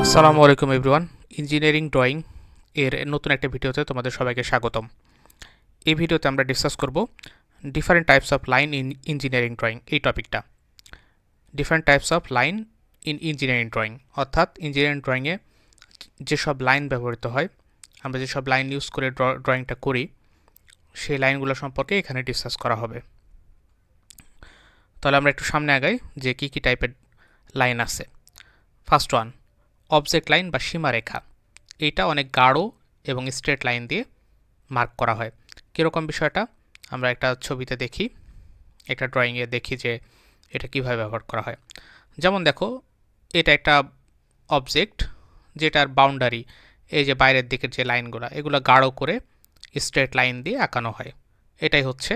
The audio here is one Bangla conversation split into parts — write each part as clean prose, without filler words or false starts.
আসসালামু আলাইকুম এভরিওয়ান। ইঞ্জিনিয়ারিং ড্রয়িং এর নতুন একটা ভিডিওতে তোমাদের সবাইকে স্বাগতম। এই ভিডিওতে আমরা ডিসকাস করব different types of line in engineering drawing. এই টপিকটা different types of line in engineering drawing, অর্থাৎ ইঞ্জিনিয়ারিং ড্রয়িংয়ে যেসব লাইন ব্যবহৃত হয়, আমরা যেসব লাইন ইউজ করে ড্রয়িংটা করি, সেই লাইনগুলো সম্পর্কে এখানে ডিসকাস করা হবে। তাহলে আমরা একটু সামনে আগাই যে কী কী টাইপের লাইন আছে। ফার্স্ট ওয়ান, অবজেক্ট লাইন বা সীমারেখা। এইটা অনেক গাঢ় এবং স্ট্রেট লাইন দিয়ে মার্ক করা হয়। কীরকম বিষয়টা আমরা একটা ছবিতে দেখি, একটা ড্রয়িংয়ে দেখি যে এটা কীভাবে ব্যবহার করা হয়। যেমন দেখো, এটা একটা অবজেক্ট যেটার বাউন্ডারি, এই যে বাইরের দিকের যে লাইনগুলো, এগুলো গাঢ় করে স্ট্রেট লাইন দিয়ে আঁকানো হয়। এটাই হচ্ছে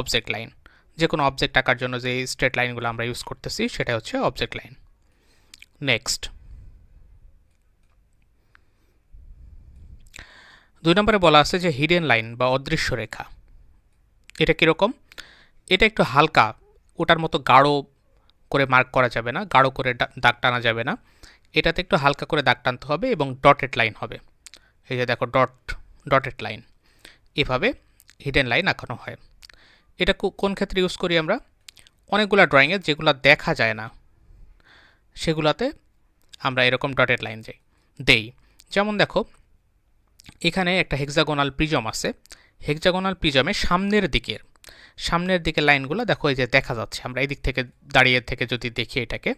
অবজেক্ট লাইন। যে কোনো অবজেক্ট আঁকার জন্য যে স্ট্রেট লাইনগুলো আমরা ইউজ করতেছি সেটা হচ্ছে অবজেক্ট লাইন। নেক্সট, 2 নম্বরে বলা আছে যে হিডেন লাইন বা অদৃশ্য রেখা। এটা কীরকম? এটা একটু হালকা, ওটার মতো গাঢ় করে মার্ক করা যাবে না, গাঢ় করে দাগ টানা যাবে না। এটাতে একটু হালকা করে দাগ টানতে হবে এবং ডটেড লাইন হবে। এই যে দেখো, ডটেড লাইন, এভাবে হিডেন লাইন আঁকানো হয়। এটা কোন ক্ষেত্রে ইউজ করি আমরা? অনেকগুলো ড্রয়িংয়ে যেগুলো দেখা যায় না সেগুলোতে আমরা এরকম ডটেড লাইন দেই। যেমন দেখো, এখানে একটা হেক্সাগোনাল প্রিজম আছে। হেক্সাগোনাল প্রিজমের সামনের দিকের লাইনগুলো দেখো, এই যে দেখা যাচ্ছে। আমরা এই দিক থেকে দাঁড়িয়ে থেকে যদি দেখি এটাকে,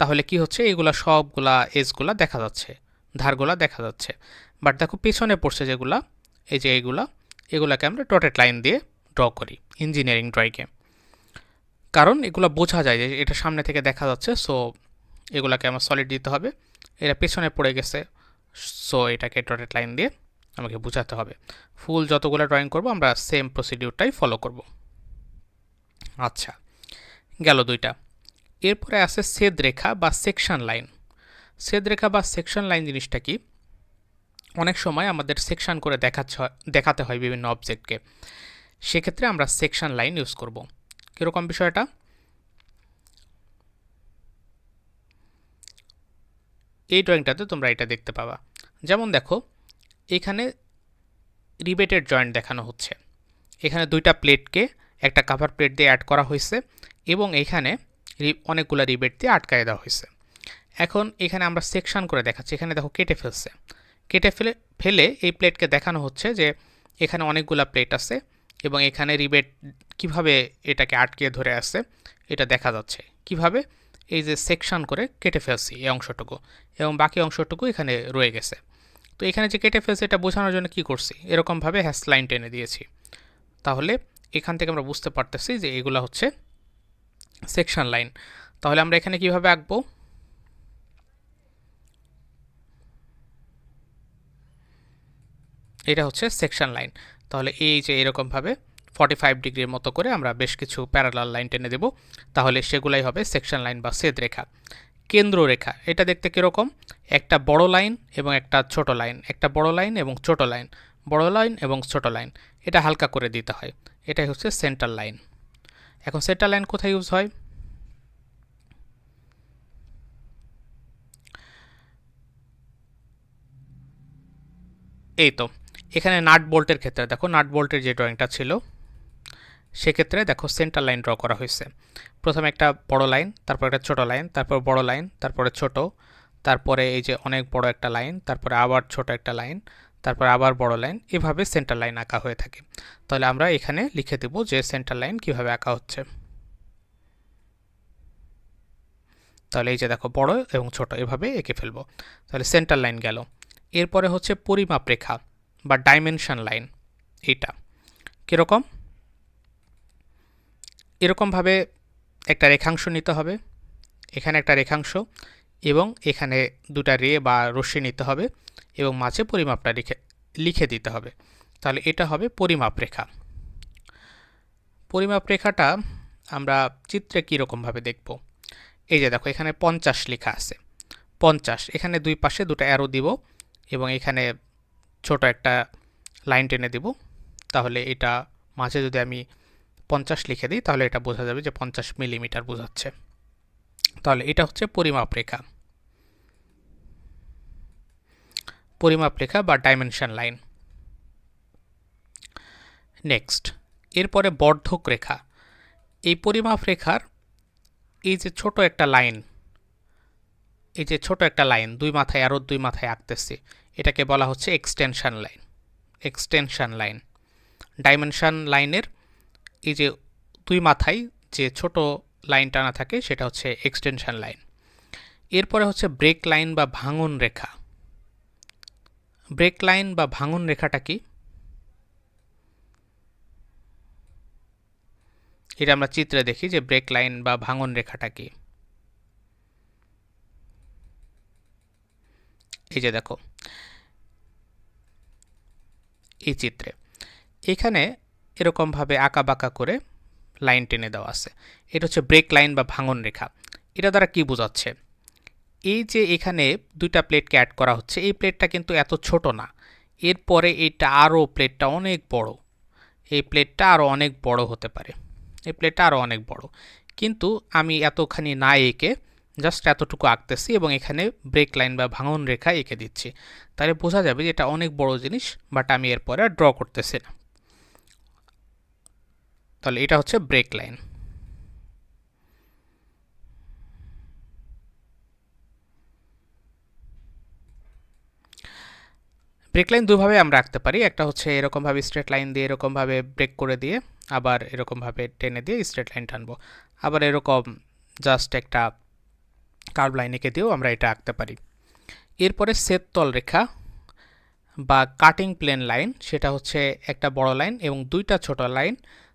তাহলে কি হচ্ছে, এইগুলা সবগুলা এজগুলা দেখা যাচ্ছে, ধারগুলা দেখা যাচ্ছে। বাট দেখো পেছনে পড়ছে যেগুলা, এই যে এগুলাকে আমরা ডটেড লাইন দিয়ে ড্র করি ইঞ্জিনিয়ারিং ড্রয়িংয়ে, কারণ এগুলো বোঝা যায় যে এটা সামনে থেকে দেখা যাচ্ছে। সো এগুলাকে আমার সলিড দিতে হবে। এটা পেছনে পড়ে গেছে, সো এটাকে ডটেড লাইন দিয়ে আমাকে বোঝাতে হবে। ফুল যতগুলো ড্রয়িং করব আমরা সেম প্রসিডিউরটাই ফলো করব। আচ্ছা, গেল 2টা। এরপরে আছে ছেদ রেখা বা সেকশন লাইন। ছেদ রেখা বা সেকশন লাইন জিনিসটা কি? অনেক সময় আমাদের সেকশন করে দেখাতে হয় বিভিন্ন অবজেক্টকে, সেক্ষেত্রে আমরা সেকশন লাইন ইউজ করব। কীরকম বিষয়টা? এই ড্রয়িংটাতে তোমরা এটা দেখতে পাবা। যেমন দেখো, এখানে রিবেটেড জয়েন্ট দেখানো হচ্ছে। এখানে 2টা প্লেটকে একটা কাভার প্লেট দিয়ে অ্যাড করা হয়েছে এবং এখানে অনেকগুলো রিবেট দিয়ে আটকায় দেওয়া হয়েছে। এখন এখানে আমরা সেকশন করে দেখাচ্ছি। এখানে দেখো কেটে ফেলে এই প্লেটকে দেখানো হচ্ছে যে এখানে অনেকগুলো প্লেট আছে এবং এখানে রিবেট কিভাবে এটাকে আটকে ধরে আছে এটা দেখা যাচ্ছে। কিভাবে? এই যে সেকশন করে কেটে ফেলছি এই অংশটুকু, এবং বাকি অংশটুকু এখানে রয়ে গেছে। তো এখানে যে কেটে ফেলছে এটা বোঝানোর জন্য কি করছি, এরকমভাবে হ্যাশ লাইন টেনে দিয়েছি। তাহলে এখান থেকে আমরা বুঝতে পারতেছি যে এগুলো হচ্ছে সেকশন লাইন। তাহলে আমরা এখানে কিভাবে আঁকবো? এটা হচ্ছে সেকশন লাইন। তাহলে এই যে এরকমভাবে 45 ডিগ্রির মতো করে আমরা বেশ কিছু প্যারালাল লাইন টেনে দেব, তাহলে সেগুলাই হবে সেকশন লাইন বা ছেদ রেখা। কেন্দ্র রেখা, এটা দেখতে কীরকম? একটা বড় লাইন এবং একটা ছোট লাইন, একটা বড় লাইন এবং ছোট লাইন, বড় লাইন এবং ছোট লাইন, এটা হালকা করে দিতে হয়। এটাই হচ্ছে সেন্টার লাইন। এখন সেন্টার লাইন কোথায় ইউজ হয়? এই তো এখানে নাট বোল্টের ক্ষেত্রে দেখো, নাট বোল্টের যে ড্রয়িংটা ছিল সেক্ষেত্রে দেখো সেন্টার লাইন ড্র করা হয়েছে। প্রথমে একটা বড় লাইন, তারপর একটা ছোট লাইন, তারপর বড় লাইন, তারপরে ছোট, তারপরে এই যে অনেক বড় একটা লাইন, তারপরে আবার ছোট একটা লাইন, তারপর আবার বড় লাইন, এভাবে সেন্টার লাইন আঁকা হয়ে থাকে। তাহলে আমরা এখানে লিখে দেব যে সেন্টার লাইন কিভাবে আঁকা হচ্ছে। তাহলে এই যে দেখো, বড় এবং ছোট এভাবে এঁকে ফেলবো। তাহলে সেন্টার লাইন গেল। এরপরে হচ্ছে পরিমাপ রেখা বা ডাইমেনশন লাইন। এটা কীরকম? এরকমভাবে একটা রেখাংশ নিতে হবে, এখানে একটা রেখাংশ এবং এখানে 2টা রে বা রশ্মি নিতে হবে এবং মাঝে পরিমাপটা লিখে দিতে হবে। তাহলে এটা হবে পরিমাপ রেখা। পরিমাপ রেখাটা আমরা চিত্রে কীরকমভাবে দেখব? এই যে দেখো, এখানে 50 লেখা আছে। 50, এখানে 2 পাশে 2টা অ্যারো দিব এবং এখানে ছোট একটা লাইন টেনে দিব। তাহলে এটা মাঝে যদি আমি 50 লিখে দিই তাহলে এটা বোঝা যাবে যে 50 মিলিমিটার বোঝাচ্ছে। তাহলে এটা হচ্ছে পরিমাপ রেখা। পরিমাপ রেখা বা ডাইমেনশন লাইন। নেক্সট, এরপরে বর্ধক রেখা। এই পরিমাপ রেখার এই যে ছোট একটা লাইন, এই যে ছোট একটা লাইন দুই মাথায় আরও দুই মাথায় আঁকতেছি, এটাকে বলা হচ্ছে extension line. Extension line, dimension লাইনের এই যে দুই মাথায় যে ছোট লাইন টানা থাকে সেটা হচ্ছে এক্সটেনশন লাইন। এরপরে হচ্ছে ব্রেক লাইন বা ভাঙন রেখা। ব্রেক লাইন বা ভাঙন রেখাটা কি? এটা আমরা চিত্রে দেখি যে ব্রেক লাইন বা ভাঙন রেখাটা কি। এই যে দেখো এই চিত্রে এখানে এরকমভাবে আঁকা বাঁকা করে লাইন টেনে দেওয়া আছে, এটা হচ্ছে ব্রেক লাইন বা ভাঙন রেখা। এটা দ্বারা কি বোঝাচ্ছে? এই যে এখানে দুইটা প্লেটকে অ্যাড করা হচ্ছে, এই প্লেটটা কিন্তু এত ছোট না, এরপরে এটা আরও প্লেটটা অনেক বড়, এই প্লেটটা আরও অনেক বড় হতে পারে, এই প্লেটটা আরও অনেক বড়, কিন্তু আমি এতখানি না এঁকে জাস্ট এতটুকু আঁকতেছি এবং এখানে ব্রেক লাইন বা ভাঙন রেখা এঁকে দিচ্ছি, তাহলে বোঝা যাবে যে এটা অনেক বড় জিনিস, বাট আমি এরপরে আর ড্র করতেছি না। তাহলে এটা হচ্ছে ব্রেক লাইন। ব্রেক লাইন দুভাবে আমরা আঁকতে পারি, একটা হচ্ছে এরকমভাবে স্ট্রেট লাইন দিয়ে এরকমভাবে ব্রেক করে দিয়ে আবার এরকমভাবে টেনে দিয়ে স্ট্রেট লাইন টানবো, আবার এরকম জাস্ট একটা কার্ভ লাইন এঁকে দিয়েও আমরা এটা আঁকতে পারি। এরপরে ছেদতল রেখা বা কাটিং প্লেন লাইন, সেটা হচ্ছে একটা বড় লাইন এবং দুইটা ছোট লাইন,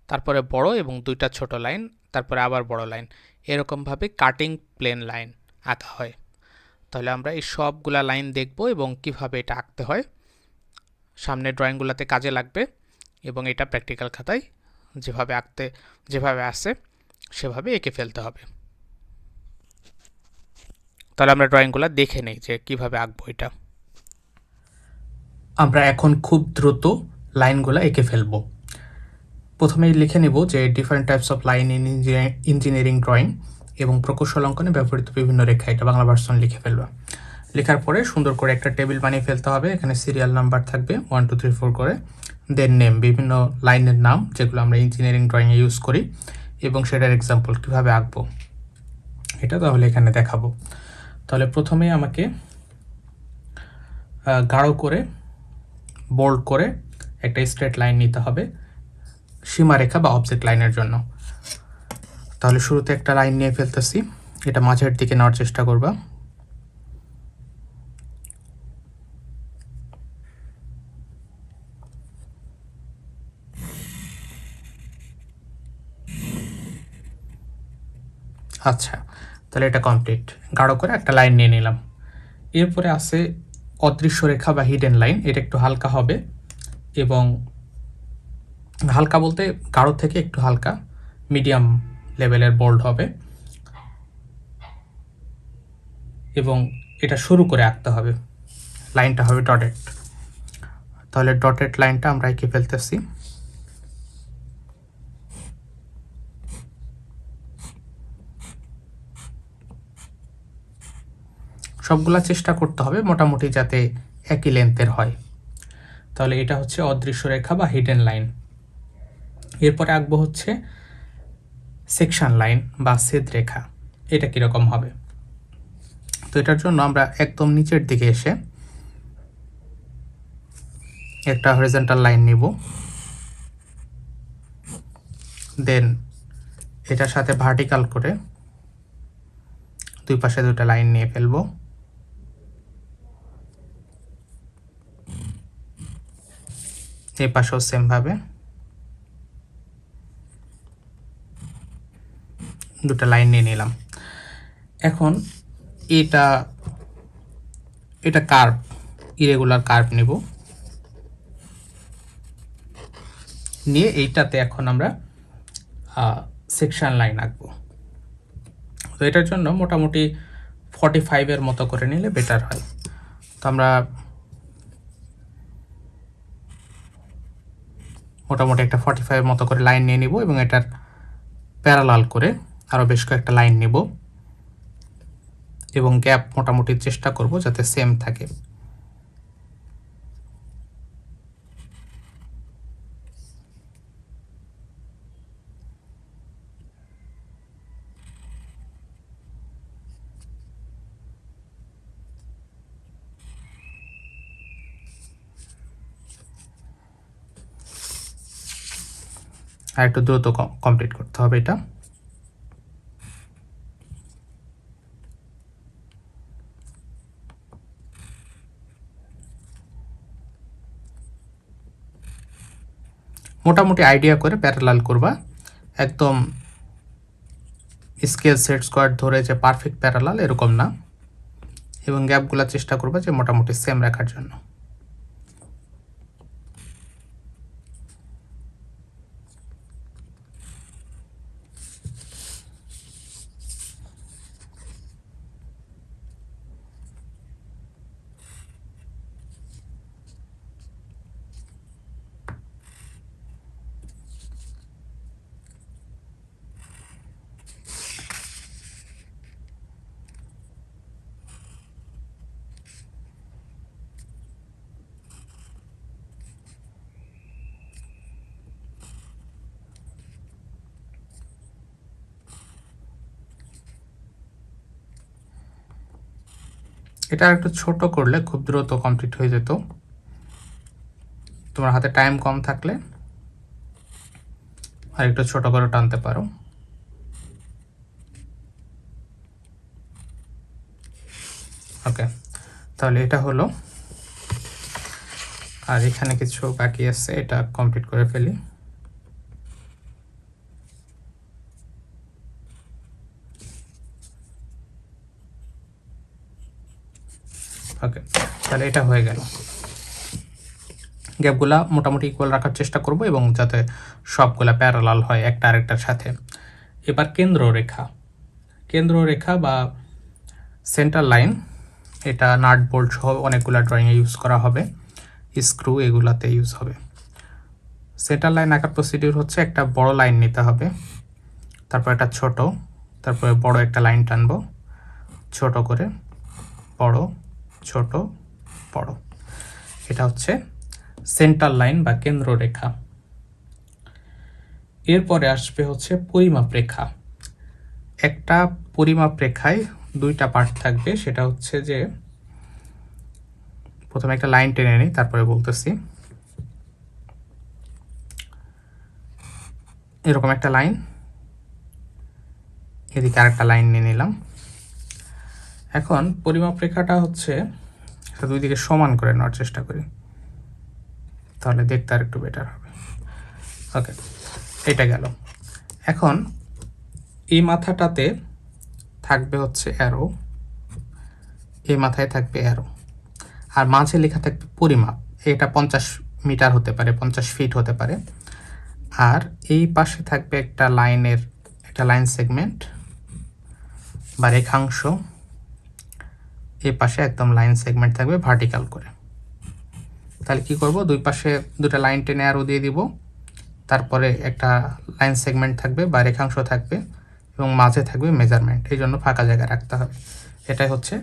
তারপরে বড় এবং দুইটা ছোট লাইন, তারপরে আবার বড় লাইন, এরকমভাবে কাটিং প্লেন লাইন আঁকা হয়। তাহলে আমরা এই সবগুলা লাইন দেখব এবং কিভাবে এটা আঁকতে হয় সামনের ড্রয়িংগুলোতে কাজে লাগবে, এবং এটা প্র্যাকটিক্যাল খাতায় যেভাবে আসে সেভাবে এঁকে ফেলতে হবে। তাহলে আমরা ড্রয়িংগুলো দেখে নেই যে কিভাবে আঁকবো এটা। আমরা এখন খুব দ্রুত লাইনগুলো এঁকে ফেলব। প্রথমেই লিখে নেব যে different types of line in engineering drawing এবং প্রকৌশল অঙ্কনে ব্যবহৃত বিভিন্ন রেখা, এটা বাংলা ভার্সন লিখে ফেলবা। লেখার পরে সুন্দর করে একটা টেবিল বানিয়ে ফেলতে হবে, এখানে সিরিয়াল নাম্বার থাকবে 1 2 3 4 করে, দেন নেম, বিভিন্ন লাইনের নাম যেগুলো আমরা ইঞ্জিনিয়ারিং ড্রয়িংয়ে ইউজ করি, এবং সেটার এক্সাম্পল কীভাবে আঁকবো এটা তাহলে এখানে দেখাবো। তাহলে প্রথমে আমাকে গাঢ় করে বোল্ড করে একটা স্ট্রেট লাইন নিতে হবে সীমারেখা বা অবজেক্ট লাইনের জন্য। তাহলে শুরুতে একটা লাইন নিয়ে ফেলতেছি, এটা মাঝের দিকে নেওয়ার চেষ্টা করবা। আচ্ছা, তাহলে এটা কমপ্লিট, গাঢ় করে একটা লাইন নিয়ে নিলাম। এরপরে আছে অদৃশ্য রেখা বা হিডেন লাইন, এটা একটু হালকা হবে, এবং হালকা বলতে গাঢ় থেকে একটু হালকা মিডিয়াম লেভেলের বোল্ড হবে, এবং এটা শুরু করে আঁকতে হবে, লাইনটা হবে ডটেড। তাহলে ডটেড লাইনটা আমরা এঁকে ফেলতেছি। সবগুলা চেষ্টা করতে হবে মোটামুটি যাতে একই লেন্থের হয়। তাহলে এটা হচ্ছে অদৃশ্য রেখা বা হিডেন লাইন। এরপরে আঁকবো হচ্ছে সেকশন লাইন বা ছেদ রেখা, এটা কীরকম হবে। তো এটার জন্য আমরা একদম নিচের দিকে এসে একটা হরিজন্টাল লাইন নিব, দেন এটার সাথে ভার্টিক্যাল করে দুই পাশে দুটো লাইন নিয়ে ফেলবো। এই পাশেও সেমভাবে দুটো লাইন নিয়ে নিলাম। এখন এটা কার্ভ, ইরেগুলার কার্ভ নিব, নিয়ে এইটাতে এখন আমরা সেকশন লাইন আঁকবো। তো এটার জন্য মোটামুটি 45-এর মতো করে নিলে বেটার হয়। তো আমরা মোটামুটি একটা 45-এর মতো করে লাইন নিয়ে নিব এবং এটার প্যারালাল করে আরও বেশ কয়েকটা লাইন নিব, এবং গ্যাপ মোটামুটি চেষ্টা করব যাতে সেম থাকে। আর একটু দ্রুত কমপ্লিট করতে হবে এটা। মোটামুটি আইডিয়া করে প্যারালাল করবা, একদম স্কেল সেট স্কোয়ার ধরে যে পারফেক্ট প্যারালাল এরকম না, এবং গ্যাপগুলো চেষ্টা করবা যে মোটামুটি সেম রাখার জন্য। এটা একটু ছোট করলে খুব দ্রুত কমপ্লিট হয়ে যেত। তোমার হাতে টাইম কম থাকলে আর একটু ছোট করে টানতে পারো। ওকে, তাহলে এটা হলো। আর এখানে কিছু বাকি আছে, এটা কমপ্লিট করে ফেলি। ওকে, তাহলে এটা হয়ে গেল। গ্যাপগুলা মোটামুটি ইকুয়াল রাখার চেষ্টা করব এবং যাতে সবগুলা প্যারালাল হয় একটা আরেকটার সাথে। এবার কেন্দ্ররেখা বা সেন্টার লাইন, এটা নাট বোল্ট সহ অনেকগুলা ড্রয়িংয়ে ইউজ করা হবে, স্ক্রু এগুলাতে ইউজ হবে। সেন্টার লাইন আঁকার প্রসিডিউর হচ্ছে একটা বড় লাইন নিতে হবে, তারপর একটা ছোট, তারপরে বড় একটা লাইন টানবো, ছোট করে বড়, ছোট, বড়। এটা হচ্ছে সেন্টার লাইন বা কেন্দ্ররেখা। এরপরে আসবে হচ্ছে পরিমাপ রেখা। একটা পরিমাপ রেখায় দুইটা পার্ট থাকবে, সেটা হচ্ছে যে প্রথমে একটা লাইন টেনে নিই তারপরে বলতেছি। এরকম একটা লাইন, এদিকে আরেকটা লাইন নিয়ে নিলাম। এখন পরিমাপ রেখাটা হচ্ছে দুই দিকে সমান করে নেওয়ার চেষ্টা করি, তাহলে দেখতে আর একটু বেটার হবে। ওকে, এটা গেল। এখন এই মাথাটাতে থাকবে হচ্ছে অ্যারো, এই মাথায় থাকবে অ্যারো, আর মাঝে লেখা থাকবে পরিমাপ। এটা 50 মিটার হতে পারে, 50 ফিট হতে পারে। আর এই পাশে থাকবে একটা লাইন সেগমেন্ট বা রেখাংশ, এই পাশে একদম লাইন সেগমেন্ট থাকবে ভার্টিক্যাল করে। তাহলে কি করব, দুই পাশে দুটো লাইন টেনে অ্যারো দিয়ে দিব, তারপরে একটা লাইন সেগমেন্ট থাকবে বা রেখাংশ থাকবে এবং মাঝে থাকবে মেজারমেন্ট, এই জন্য ফাঁকা জায়গা রাখতে হবে। এটাই হচ্ছে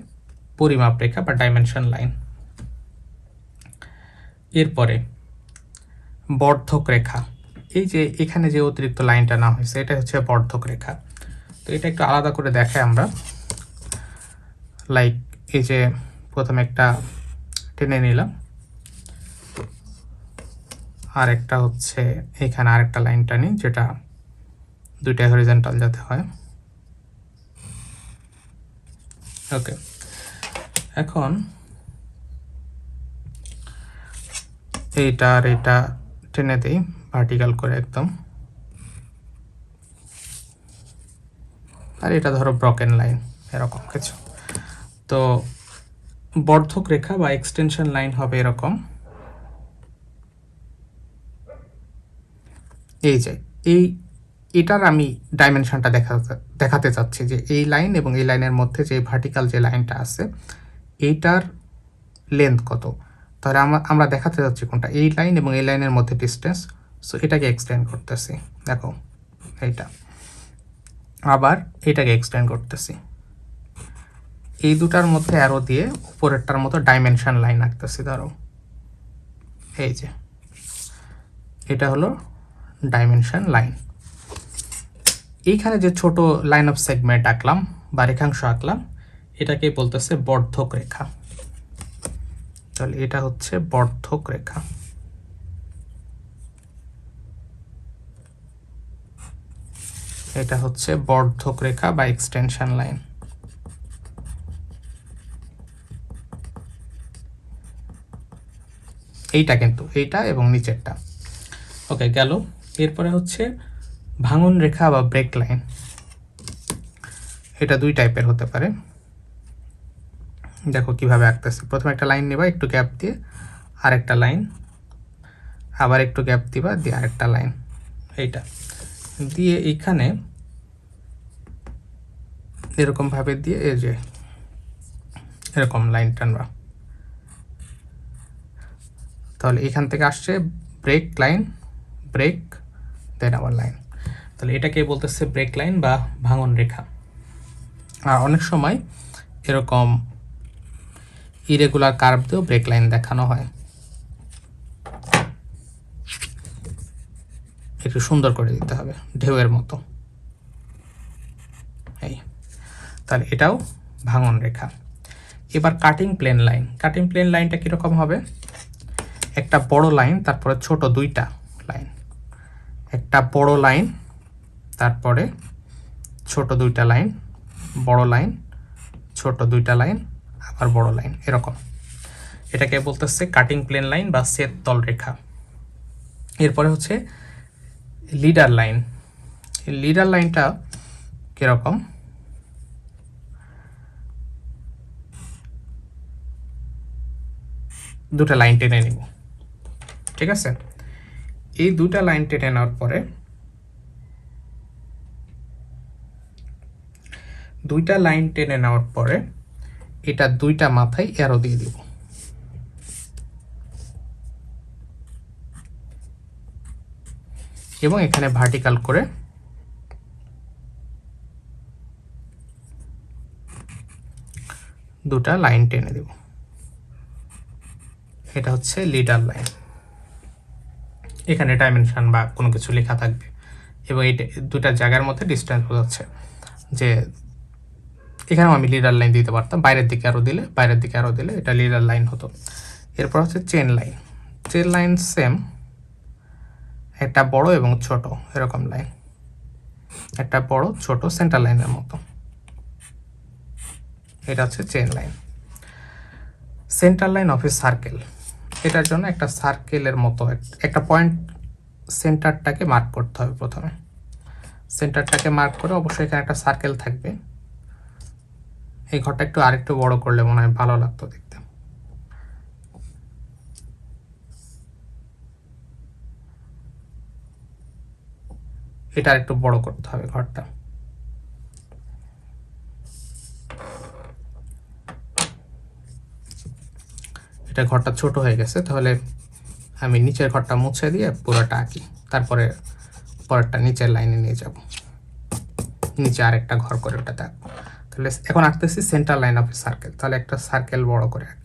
পরিমাপ রেখা বা ডাইমেনশন লাইন। এরপরে বর্ধক রেখা, এই যে এখানে যে অতিরিক্ত লাইনটা না হয়েছে এটা হচ্ছে বর্ধক রেখা। তো এটা একটু আলাদা করে দেখাই আমরা, লাইক এই যে প্রথমে একটা টেনে নিলাম, আর একটা হচ্ছে এখানে আরেকটা লাইন টানি, যেটা দুইটা হরিজন্টাল যাতে হয়। ওকে, এখন এইটা আর এটা টেনে দিই ভার্টিক্যাল করে একদম, আর এটা ধরো ব্রকেন লাইন, এরকম কিছু। তো বর্ধক রেখা বা এক্সটেনশন লাইন হবে এরকম। এই যে এটার আমি ডাইমেনশনটা দেখাতে চাচ্ছি যে এই লাইন এবং এই লাইনের মধ্যে যে ভার্টিক্যাল যে লাইনটা আছে এইটার লেন্থ কত। তাহলে আমরা দেখাতে যাচ্ছি কোনটা, এই লাইন এবং এই লাইনের মধ্যে ডিস্টেন্স। সো এটাকে এক্সটেন্ড করতেছি, দেখো এইটা, আবার এটাকে এক্সটেন্ড করতেছি। এই দুটার মধ্যে অ্যারো দিয়ে উপরেরটার মতো ডাইমেনশন লাইন আঁকতেছি। ধরো এই যে এটা হলো ডাইমেনশন লাইন। এইখানে যে ছোট লাইন অফ সেগমেন্ট আঁকলাম বা রেখাংশ আঁকলাম, এটাকে বলতেছে বর্ধক রেখা। তাহলে এটা হচ্ছে বর্ধক রেখা। এটা হচ্ছে বর্ধক রেখা বা এক্সটেনশন লাইন। এইটা কিন্তু এইটা এবং নিচেরটা। ওকে গেল। এরপরে হচ্ছে ভাঙন রেখা বা ব্রেক লাইন। এটা দুই টাইপের হতে পারে। দেখো কিভাবে আঁকতেছে। প্রথমে একটা লাইন নেবা একটু গ্যাপ দিয়ে, আরেকটা লাইন, আবার একটু গ্যাপ দিবা, দিয়ে আরেকটা লাইন, এইটা দিয়ে এইখানে এরকম ভাবে দিয়ে এই যে এরকম লাইন টানবা। তাহলে এখান থেকে আসছে ব্রেক লাইন, ব্রেক, দেন আবার লাইন। তাহলে এটাকে বলতেছে ব্রেক লাইন বা ভাঙন রেখা। আর অনেক সময় এরকম ইরেগুলার কার্ভ দিয়েও ব্রেক লাইন দেখানো হয়, একটু সুন্দর করে দিতে হবে ঢেউয়ের মতো। এই তাহলে এটাও ভাঙন রেখা। এবার cutting plane line. Cutting plane লাইনটা কীরকম হবে? একটা বড় লাইন, তারপরে ছোট দুইটা লাইন, একটা বড় লাইন, তারপরে ছোট দুইটা লাইন, বড় লাইন, ছোট দুইটা লাইন, আবার বড় লাইন, এরকম। এটাকে বলতেছে কাটিং প্লেন লাইন বা সেত তল রেখা। এরপরে হচ্ছে লিডার লাইন। লিডার লাইনটা কীরকম? দুটা লাইন টেনে নিব, ঠিক আছে? এই দুটা লাইন টেনে নেওয়ার পরে এটা দুইটা মাথায় অ্যারো দিয়ে দিব। এবং এখানে ভার্টিক্যাল করে দুটা লাইন টেনে দেব। এটা হচ্ছে লিডার লাইন। এখানে ডাইমেনশন বা কোনো কিছু লেখা থাকবে এবং এটা দুটা জায়গার মধ্যে ডিস্টেন্স বোঝাচ্ছে যে এখানেও আমি লিডার লাইন দিতে পারতাম, বাইরের দিকে আরও দিলে, বাইরের দিকে আরও দিলে এটা লিডার লাইন হতো। এরপর হচ্ছে chain line. Chain line same, একটা বড় এবং ছোট এরকম লাইন, একটা বড় ছোট সেন্টার লাইনের মতো, এটা হচ্ছে chain line. Centre line of a circle. এটার জন্য একটা সার্কেলের মতো একটা পয়েন্ট সেন্টারটাকে মার্ক করতে হবে। প্রথমে সেন্টারটাকে মার্ক করে অবশ্যই এখানে একটা সার্কেল থাকবে। এই ঘরটা একটু আরেকটু বড় করলে মনে হয় ভালো লাগতো দেখতে। এটা আরেকটু বড় করতে হবে ঘরটা। এটা ঘরটা ছোট হয়ে গেছে, তাহলে আমি নিচের ঘরটা মুছে দিয়ে পুরোটা আঁকি, তারপরে পরেরটা নিচের লাইনে নিয়ে যাব, নিচে আরেকটা ঘর করে ওটাতে আঁকবো। তাহলে এখন আঁকতেছি centre line of a circle. তাহলে একটা সার্কেল বড় করে আঁকি।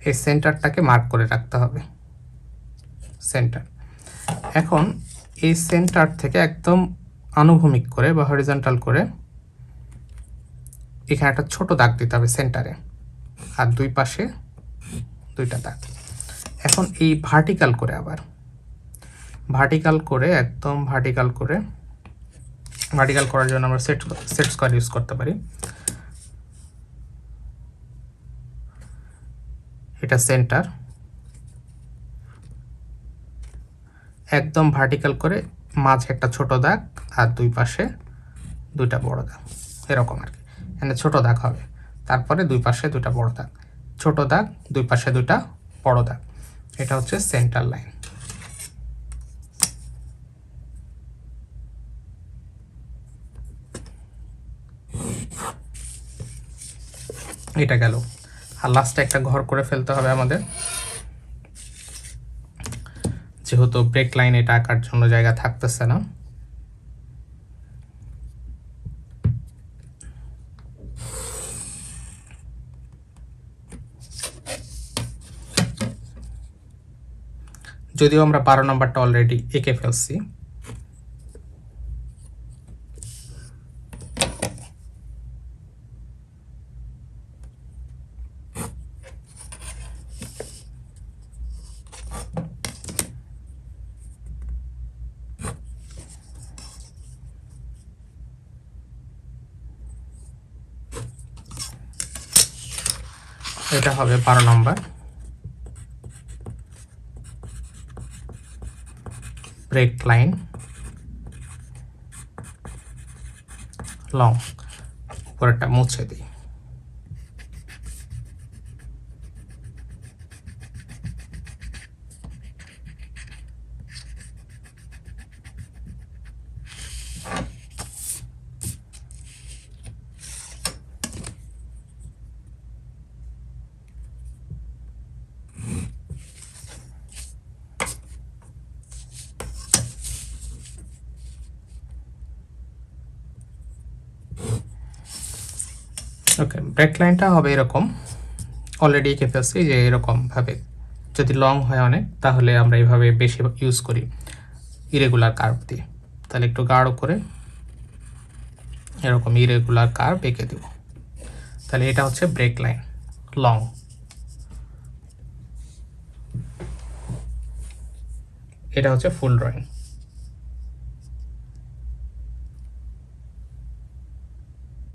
এই সেন্টারটাকে মার্ক করে রাখতে হবে, সেন্টার। এখন এই সেন্টার থেকে একদম আনুভূমিক করে বা হরিজন্টাল করে এখানে একটা ছোট দাগ দিতে হবে সেন্টারে, আর দুই পাশে দুইটা দাগ। এখন এই ভার্টিক্যাল করে, আবার ভার্টিক্যাল করে, একদম ভার্টিক্যাল করে, ভার্টিক্যাল করার জন্য আমরা সেট স্কয়ার ইউজ করতে পারি। এটা সেন্টার, একদম ভার্টিক্যাল করে মাঝে একটা ছোট দাগ আর দুই পাশে দুইটা বড় দাগ, এরকম আর কি। এখানে ছোট দাগ হবে, তারপরে দুই পাশে দুইটা বড় দাগ, ছোট দাগ, দুই পাশে দুইটা বড় দাগ। এটা হচ্ছে সেন্টার লাইন। এটা গেল। আর লাস্টে একটা ঘর করে ফেলতে হবে আমাদের, যেহেতু ব্রেক লাইন এটা আঁকার জন্য জায়গা থাকতেছে না। যদিও আমরা 12 নম্বরটা অলরেডি এঁকে ফেলছি। এটা হবে 12 নম্বর ব্রেক লাইন লং, উপরেরটা মুছে দিই। ওকে, ব্রেক লাইনটা হবে এরকম, অলরেডি এঁকে ফেলছি যে এরকমভাবে। যদি লং হয় অনেক তাহলে আমরা এইভাবে বেশি ইউজ করি ইরেগুলার কার্ভ দিয়ে। তাহলে একটু গাঢ় করে এরকম ইরেগুলার কার্ভ এঁকে দেব। তাহলে এটা হচ্ছে ব্রেক লাইন লং। এটা হচ্ছে ফুল ড্রয়িং।